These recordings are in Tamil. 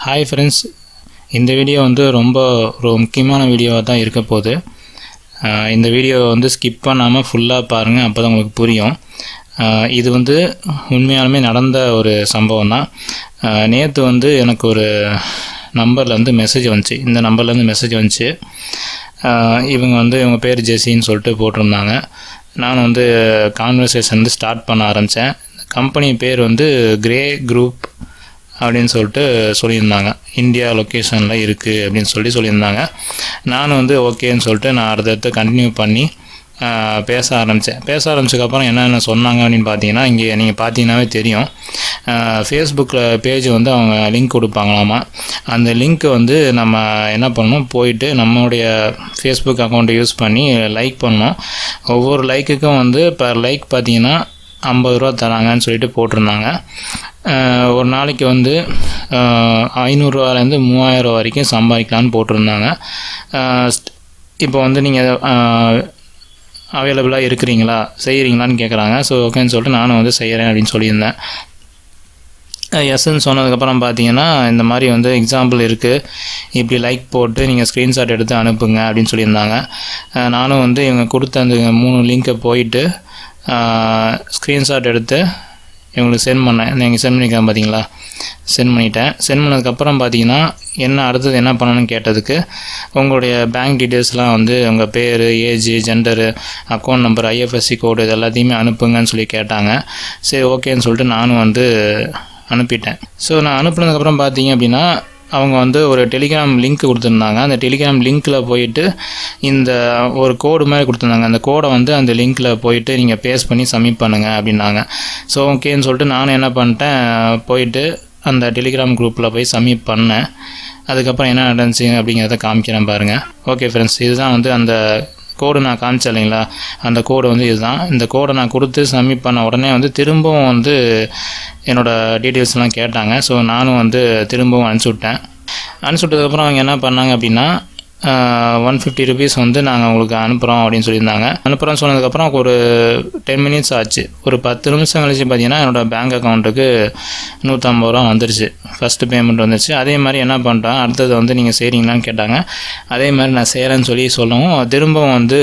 ஹாய் ஃப்ரெண்ட்ஸ், இந்த வீடியோ வந்து ரொம்ப ஒரு முக்கியமான வீடியோவாக தான் இருக்க போகுது. இந்த வீடியோவை வந்து ஸ்கிப் பண்ணாமல் ஃபுல்லாக பாருங்கள், அப்போ தான் உங்களுக்கு புரியும். இது வந்து உண்மையாலுமே நடந்த ஒரு சம்பவம் தான். நேற்று வந்து எனக்கு ஒரு நம்பர்லேருந்து மெசேஜ் வந்துச்சு. இந்த நம்பர்லேருந்து மெசேஜ் வந்துச்சு. இவங்க பேர் ஜெஸின்னு சொல்லிட்டு போட்டிருந்தாங்க. நான் வந்து கான்வர்சேஷன் வந்து ஸ்டார்ட் பண்ண ஆரம்பித்தேன். கம்பெனி பேர் வந்து கிரே குரூப் அப்படின்னு சொல்லிட்டு சொல்லியிருந்தாங்க. இந்தியா லொக்கேஷனில் இருக்குது அப்படின்னு சொல்லியிருந்தாங்க. நானும் வந்து ஓகேன்னு சொல்லிட்டு நான் அடுத்தடுத்து கண்டினியூ பண்ணி பேச ஆரம்பிச்சதுக்கப்புறம் என்னென்ன சொன்னாங்க அப்படின்னு பார்த்தீங்கன்னா, இங்கே நீங்கள் பார்த்தீங்கன்னாவே தெரியும், ஃபேஸ்புக்கில் பேஜ் வந்து அவங்க லிங்க் கொடுப்பாங்களாமா. அந்த லிங்க்கு வந்து நம்ம என்ன பண்ணணும், போயிட்டு நம்மளுடைய ஃபேஸ்புக் அக்கௌண்ட்டை யூஸ் பண்ணி லைக் பண்ணணும். ஒவ்வொரு லைக்குக்கும் வந்து பர் லைக் பார்த்தீங்கன்னா 50 ரூபா தராங்கன்னு சொல்லிட்டு போட்டிருந்தாங்க. ஒரு நாளைக்கு வந்து 500 ரூபாலேருந்து 3000 ரூபா வரைக்கும் சம்பாதிக்கலான்னு போட்டிருந்தாங்க. இப்போ வந்து நீங்கள் அவைலபிளாக இருக்கிறீங்களா, செய்கிறீங்களான்னு கேட்குறாங்க. ஸோ ஓகேன்னு சொல்லிட்டு நானும் வந்து செய்கிறேன் அப்படின்னு சொல்லியிருந்தேன். எஸ்ன்னு சொன்னதுக்கப்புறம் பார்த்தீங்கன்னா, இந்த மாதிரி வந்து எக்ஸாம்பிள் இருக்குது, இப்படி லைக் போட்டு நீங்கள் ஸ்க்ரீன்ஷாட் எடுத்து அனுப்புங்க அப்படின்னு சொல்லியிருந்தாங்க. நானும் வந்து இவங்க கொடுத்த அந்த 3 லிங்க்கை போயிட்டு ஸ்க்ரீன்ஷாட் எடுத்து இவங்களுக்கு சென்ட் பண்ணேன். நீங்கள் சென்ட் பண்ணிக்கிறேன் பார்த்தீங்களா, சென்ட் பண்ணிட்டேன். சென்ட் பண்ணதுக்கப்புறம் பார்த்தீங்கன்னா, அடுத்தது என்ன பண்ணணும்னு கேட்டதுக்கு, உங்களுடைய பேங்க் டீட்டெயில்ஸ்லாம் வந்து உங்கள் பேர், age, gender, account number, IFSC கோடு இது எல்லாத்தையுமே அனுப்புங்கன்னு சொல்லி கேட்டாங்க. சரி ஓகேன்னு சொல்லிட்டு நானும் வந்து அனுப்பிட்டேன். ஸோ நான் அனுப்புனதுக்கப்புறம் பார்த்தீங்க அப்படின்னா, அவங்க வந்து ஒரு டெலிகிராம் லிங்க் கொடுத்துருந்தாங்க. அந்த டெலிகிராம் லிங்க்கில் போயிட்டு இந்த ஒரு கோடு மாதிரி கொடுத்துருந்தாங்க. அந்த கோடை வந்து அந்த லிங்க்கில் போயிட்டு நீங்கள் பேஸ்ட் பண்ணி சப்மிட் பண்ணுங்கள் அப்படின்னாங்க. ஸோ ஓகேன்னு சொல்லிட்டு நானும் என்ன பண்ணிட்டேன், போயிட்டு அந்த டெலிகிராம் குரூப்பில் போய் சப்மிட் பண்ணேன். அதுக்கப்புறம் என்ன நடந்துச்சு அப்படிங்கிறத காமிக்கிறேன் பாருங்கள். ஓகே ஃப்ரெண்ட்ஸ், இதுதான் வந்து அந்த கோடு நான் காமிச்சேன் இல்லைங்களா, அந்த கோடு வந்து இதுதான். இந்த கோடை நான் கொடுத்து சப்மிட் பண்ண உடனே வந்து திரும்பவும் வந்து என்னோடய டீட்டெயில்ஸ்லாம் கேட்டாங்க. ஸோ நானும் வந்து திரும்பவும் அனுப்பிச்சுட்டதுக்கப்புறம் அவங்க என்ன பண்ணாங்க அப்படின்னா, 150 ருபீஸ் வந்து நாங்கள் உங்களுக்கு அனுப்புகிறோம் அப்படின்னு சொல்லியிருந்தாங்க. அனுப்புகிறோன்னு சொன்னதுக்கப்புறம் ஒரு 10 மினிட்ஸ் ஆச்சு. ஒரு 10 நிமிஷம் கழிச்சு பார்த்தீங்கன்னா, என்னோடய பேங்க் அக்கௌண்ட்டுக்கு 150 ரூபா வந்துருச்சு. ஃபஸ்ட்டு பேமெண்ட் வந்துருச்சு. அதே மாதிரி என்ன பண்ணிட்டேன், அடுத்தது வந்து நீங்கள் செய்கிறீங்களான்னு கேட்டாங்க. அதே மாதிரி நான் செய்கிறேன்னு சொல்லவும் திரும்பவும் வந்து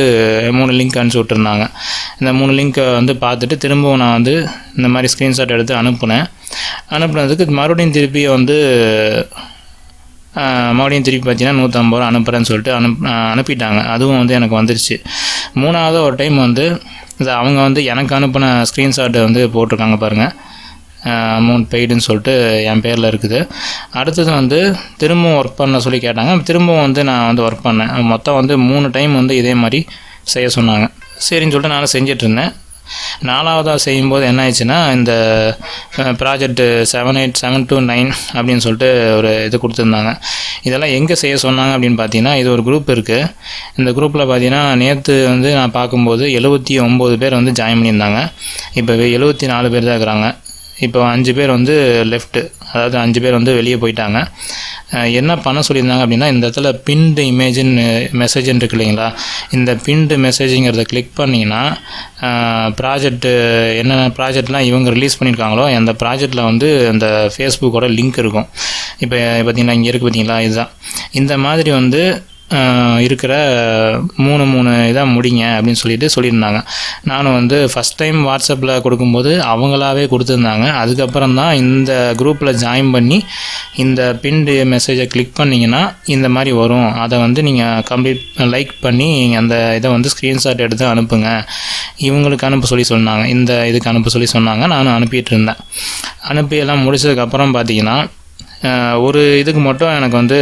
3 லிங்க் அனுப்பிச்சி விட்டுருந்தாங்க. இந்த 3 லிங்க்கை வந்து பார்த்துட்டு திரும்பவும் நான் வந்து இந்த மாதிரி ஸ்க்ரீன்ஷாட் எடுத்து அனுப்புனதுக்கு மறுபடியும் திருப்பி பார்த்தீங்கன்னா 150 ரூபா அனுப்புகிறேன்னு சொல்லிட்டு அனுப்பிட்டாங்க. அதுவும் வந்து எனக்கு வந்துருச்சு. 3வது ஒரு டைம் வந்து அவங்க வந்து எனக்கு அனுப்பின ஸ்க்ரீன்ஷாட்டை வந்து போட்டிருக்காங்க பாருங்கள், அமௌண்ட் பெய்டுன்னு சொல்லிட்டு என் பேரில் இருக்குது. அடுத்தது வந்து திரும்பவும் ஒர்க் பண்ண சொல்லி கேட்டாங்க. திரும்பவும் வந்து நான் வந்து ஒர்க் பண்ணேன். மொத்தம் வந்து 3 டைம் வந்து இதே மாதிரி செய்ய சொன்னாங்க. சரின்னு சொல்லிட்டு நானும் செஞ்சிட்ருந்தேன். 4வதாக செய்யும்போது என்ன ஆயிடுச்சுன்னா, இந்த ப்ராஜெக்ட் 78729 அப்படின்னு சொல்லிட்டு ஒரு இது கொடுத்துருந்தாங்க. இதெல்லாம் எங்கே செய்ய சொன்னாங்க அப்படின்னு பார்த்தீங்கன்னா, இது ஒரு குரூப் இருக்குது. இந்த குரூப்பில் பார்த்தீங்கன்னா, நேற்று வந்து நான் பார்க்கும்போது 79 பேர் வந்து ஜாயின் பண்ணியிருந்தாங்க. இப்போ 74 பேர் தான் இருக்கிறாங்க. இப்போ 5 பேர் வந்து லெஃப்ட்டு, அதாவது 5 பேர் வந்து வெளியே போயிட்டாங்க. என்ன பண்ண சொல்லியிருந்தாங்க அப்படின்னா, இந்த இடத்துல பின்டு மெசேஜ்ன்னு இருக்கு இல்லைங்களா, இந்த பின்டு மெசேஜுங்கிறத கிளிக் பண்ணிங்கன்னா, என்னென்ன ப்ராஜெக்ட்லாம் இவங்க ரிலீஸ் பண்ணியிருக்காங்களோ அந்த ப்ராஜெக்டில் வந்து அந்த ஃபேஸ்புக்கோட லிங்க் இருக்கும். இப்போ பார்த்திங்கன்னா இங்கே இருக்குது பார்த்தீங்களா, இதுதான். இந்த மாதிரி வந்து இருக்கிற 3 இதாக முடிங்க அப்படின்னு சொல்லியிருந்தாங்க. நானும் வந்து ஃபஸ்ட் டைம் வாட்ஸ்அப்பில் கொடுக்கும்போது அவங்களாவே கொடுத்துருந்தாங்க. அதுக்கப்புறம் தான் இந்த குரூப்பில் ஜாயின் பண்ணி இந்த பின்டு மெசேஜை கிளிக் பண்ணிங்கன்னா இந்த மாதிரி வரும். அதை வந்து நீங்கள் லைக் பண்ணி அந்த இதை வந்து ஸ்க்ரீன்ஷாட் எடுத்து அனுப்புங்க, இவங்களுக்கு சொன்னாங்க. இந்த இதுக்கு அனுப்ப சொல்லி சொன்னாங்க. நானும் அனுப்பிட்டு இருந்தேன். அனுப்பி எல்லாம் முடிச்சதுக்கப்புறம் பார்த்தீங்கன்னா, ஒரு இதுக்கு மட்டும் எனக்கு வந்து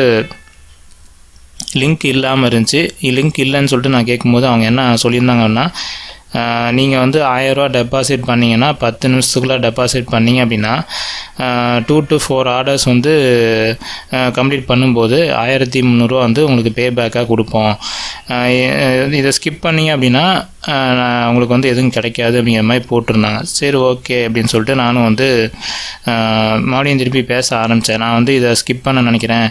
லிங்க் இல்லாமல் இருந்துச்சு. லிங்க் இல்லைன்னு சொல்லிட்டு நான் கேட்கும்போது அவங்க என்ன சொல்லியிருந்தாங்கன்னா, நீங்கள் வந்து 1000 ரூபா டெபாசிட் பண்ணிங்கன்னா 10 நிமிஷத்துக்குள்ளே டெபாசிட் பண்ணிங்க அப்படின்னா 2 to 4 ஆர்டர்ஸ் வந்து கம்ப்ளீட் பண்ணும்போது 1300 ரூபா வந்து உங்களுக்கு பே பேக்காக கொடுப்போம். இதை ஸ்கிப் பண்ணிங்க அப்படின்னா உங்களுக்கு வந்து எதுவும் கிடைக்காது அப்படிங்கிற மாதிரி போட்டிருந்தாங்க. சரி ஓகே அப்படின்னு சொல்லிட்டு நானும் வந்து மறுபடியும் திருப்பி பேச ஆரம்பித்தேன். நான் வந்து இதை ஸ்கிப் பண்ண நினைக்கிறேன்,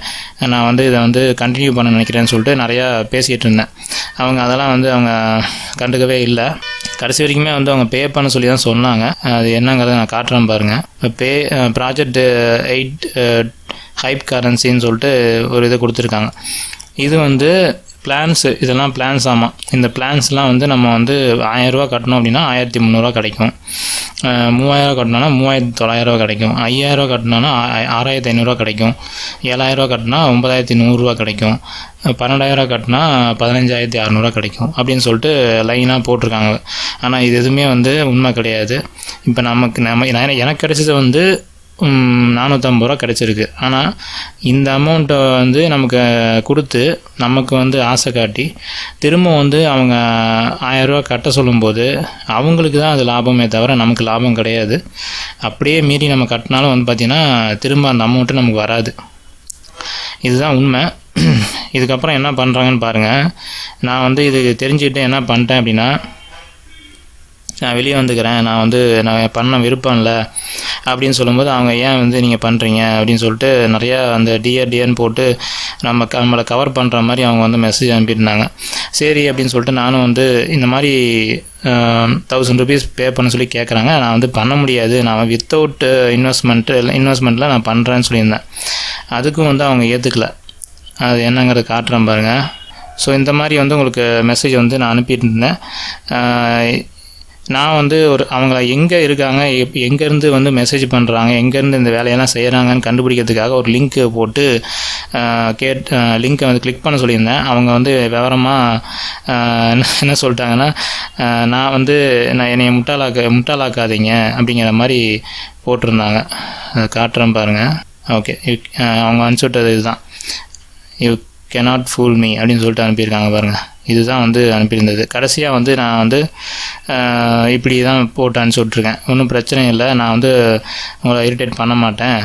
நான் வந்து இதை வந்து கண்டினியூ பண்ண நினைக்கிறேன்னு சொல்லிட்டு நிறையா பேசிகிட்டு இருந்தேன். அதெல்லாம் வந்து அவங்க கண்டுக்கவே இல்லை. கடைசி வரைக்குமே வந்து அவங்க பே பண்ண சொல்லி தான் சொன்னாங்க. அது என்னங்கிறத நான் காட்டுறேன் பாருங்கள். இப்போ ப்ராஜெக்ட் ஹைப் கரன்சின்னு சொல்லிட்டு ஒரு இதை கொடுத்துருக்காங்க. இது வந்து பிளான்ஸு, இதெல்லாம் பிளான்ஸ். ஆமாம், இந்த பிளான்ஸ்லாம் வந்து நம்ம வந்து 1000 ரூபா கட்டணும் அப்படின்னா 1300 கிடைக்கும். 3000 கட்டினோன்னா 3900 கிடைக்கும். 5000 கட்டினோன்னா 6500 கிடைக்கும். 7000 கட்டினா 9100 கிடைக்கும். 12000 கட்டினா 15600 கிடைக்கும் அப்படின்னு சொல்லிட்டு லைனாக போட்டிருக்காங்க. ஆனால் இது எதுவுமே வந்து உண்மை கிடையாது. இப்போ எனக்கு கிடைச்சது வந்து 450 ரூபா கிடச்சிருக்கு. ஆனால் இந்த அமௌண்ட்டை வந்து நமக்கு கொடுத்து நமக்கு வந்து ஆசை காட்டி திரும்ப வந்து அவங்க 1000 ரூபா கட்ட சொல்லும்போது அவங்களுக்கு தான் அது லாபமே தவிர நமக்கு லாபம் கிடையாது. அப்படியே மீறி நம்ம கட்டினாலும் வந்து பார்த்திங்கன்னா திரும்ப அந்த அமௌண்ட்டு நமக்கு வராது. இதுதான் உண்மை. இதுக்கப்புறம் என்ன பண்ணுறாங்கன்னு பாருங்கள். நான் வந்து இது தெரிஞ்சுக்கிட்டு என்ன பண்ணிட்டேன் அப்படின்னா, நான் வெளியே வந்துக்கிறேன், நான் பண்ண விருப்பம் இல்லை அப்படின்னு சொல்லும்போது அவங்க ஏன் வந்து நீங்கள் பண்ணுறீங்க அப்படின்னு சொல்லிட்டு நிறையா அந்த டிஆர்டிஎன்னு போட்டு நம்மளை கவர் பண்ணுற மாதிரி அவங்க வந்து மெசேஜ் அனுப்பியிருந்தாங்க. சரி அப்படின்னு சொல்லிட்டு நானும் வந்து இந்த மாதிரி 1000 rupees பே பண்ண சொல்லி கேட்குறாங்க. நான் வந்து பண்ண முடியாது, நான் வித்தவுட் இன்வெஸ்ட்மெண்ட்டில் நான் பண்ணுறேன்னு சொல்லியிருந்தேன். அதுக்கும் வந்து அவங்க ஏற்றுக்கல. அது என்னங்கிறத காட்டுறேன் பாருங்கள். ஸோ இந்த மாதிரி வந்து உங்களுக்கு மெசேஜ் வந்து நான் அனுப்பிட்டு இருந்தேன். நான் வந்து அவங்கள எங்கே இருக்காங்க, எங்கேருந்து வந்து மெசேஜ் பண்ணுறாங்க, எங்கேருந்து இந்த வேலையெல்லாம் செய்கிறாங்கன்னு கண்டுபிடிக்கிறதுக்காக ஒரு லிங்க்கு போட்டு லிங்க்கை வந்து கிளிக் பண்ண சொல்லியிருந்தேன். அவங்க வந்து விவரமாக என்ன சொல்லிட்டாங்கன்னா, என்னை முட்டாளாக்காதீங்க அப்படிங்கிற மாதிரி போட்டிருந்தாங்க. அதை காட்டுறேன் பாருங்கள். ஓகே, அவங்க அனுப்பிச்சி விட்டது இதுதான். யூ கேனாட் ஃபூல் மீ அப்படின்னு சொல்லிட்டு அனுப்பியிருக்காங்க பாருங்கள். இதுதான் வந்து அனுப்பியிருந்தது. கடைசியாக வந்து நான் வந்து இப்படி தான் போட்டு அனுப்பிச்சி விட்ருக்கேன். ஒன்றும் பிரச்சனை இல்லை, நான் வந்து உங்களை இரிட்டேட் பண்ண மாட்டேன்,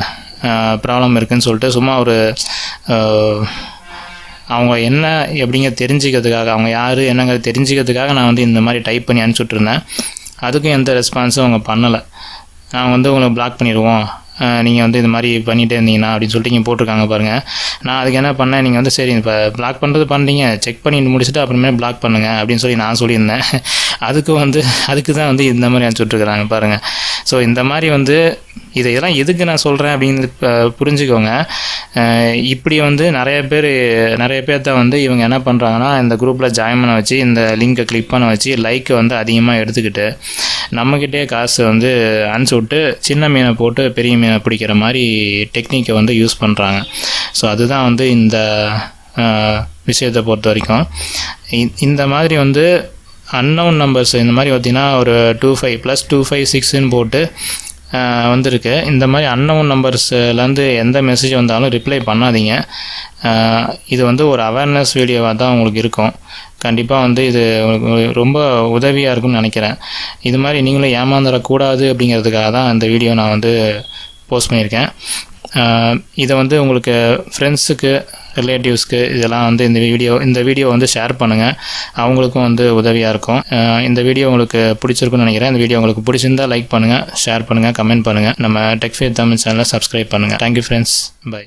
ப்ராப்ளம் இருக்குதுன்னு சொல்லிட்டு சும்மா ஒரு அவங்க என்ன எப்படிங்க தெரிஞ்சுக்கிறதுக்காக, அவங்க யார் என்னங்கிறது தெரிஞ்சுக்கிறதுக்காக நான் வந்து இந்த மாதிரி டைப் பண்ணி அனுப்பிச்சி விட்ருந்தேன். அதுக்கும் எந்த ரெஸ்பான்ஸும் அவங்க பண்ணலை. நான் வந்து உங்களை பிளாக் பண்ணிடுவோம், நீங்கள் வந்து இது மாதிரி பண்ணிகிட்டே இருந்தீங்கன்னா அப்படின்னு சொல்லிட்டு இங்கே போட்டிருக்காங்க பாருங்கள். நான் அதுக்கு என்ன பண்ணேன், நீங்கள் வந்து சரி இப்போ பிளாக் பண்ணுறது பண்ணுறீங்க, செக் பண்ணிட்டு முடிச்சுட்டு அப்புறமே பிளாக் பண்ணுங்கள் அப்படின்னு சொல்லி நான் சொல்லியிருந்தேன். அதுக்கு தான் வந்து இந்த மாதிரி அனுப்பிச்சி விட்ருக்குறாங்க பாருங்கள். ஸோ இந்த மாதிரி வந்து இதெல்லாம் எதுக்கு நான் சொல்கிறேன் அப்படின்னு புரிஞ்சுக்கோங்க. இப்படி வந்து நிறைய பேர்த்த வந்து இவங்க என்ன பண்ணுறாங்கன்னா, இந்த குரூப்பில் ஜாயின் பண்ண வச்சு, இந்த லிங்கை கிளிக் பண்ண வச்சு, லைக்கை வந்து அதிகமாக எடுத்துக்கிட்டு நம்மக்கிட்டே காசு வந்து அனுப்பிச்சி விட்டு சின்ன மீனை போட்டு பெரிய மீனை பிடிக்கிற மாதிரி டெக்னிக்கை வந்து யூஸ் பண்ணுறாங்க. ஸோ அதுதான் வந்து இந்த விஷயத்தை பொறுத்த வரைக்கும். இந்த மாதிரி வந்து அன்னவுன் நம்பர்ஸ் இந்த மாதிரி பார்த்திங்கன்னா ஒரு 25 + 256ன்னு போட்டு வந்திருக்கு. இந்த மாதிரி அன்னவுன் நம்பர்ஸ்லேருந்து எந்த மெசேஜ் வந்தாலும் ரிப்ளை பண்ணாதீங்க. இது வந்து ஒரு அவேர்னஸ் வீடியோவாக தான் உங்களுக்கு இருக்கும். கண்டிப்பாக வந்து இது ரொம்ப உதவியாக இருக்கும்னு நினைக்கிறேன். இது மாதிரி நீங்களும் ஏமாந்துடக்கூடாது அப்படிங்கிறதுக்காக தான் இந்த வீடியோ நான் வந்து போஸ்ட் பண்ணியிருக்கேன். இதை வந்து உங்களுக்கு ஃப்ரெண்ட்ஸுக்கு, ரிலேட்டிவ்ஸ்க்கு இதெல்லாம் வந்து இந்த வீடியோ வந்து ஷேர் பண்ணுங்கள். அவங்களுக்கும் வந்து உதவியாக இருக்கும். இந்த வீடியோ உங்களுக்கு பிடிச்சிருக்குன்னு நினைக்கிறேன். இந்த வீடியோ உங்களுக்கு பிடிச்சிருந்தால் லைக் பண்ணுங்கள், ஷேர் பண்ணுங்கள், கமெண்ட் பண்ணுங்கள். நம்ம டெக் ஃபேத் தமிழ் சேனலை சப்ஸ்கிரைப் பண்ணுங்கள். Thank you friends. பை.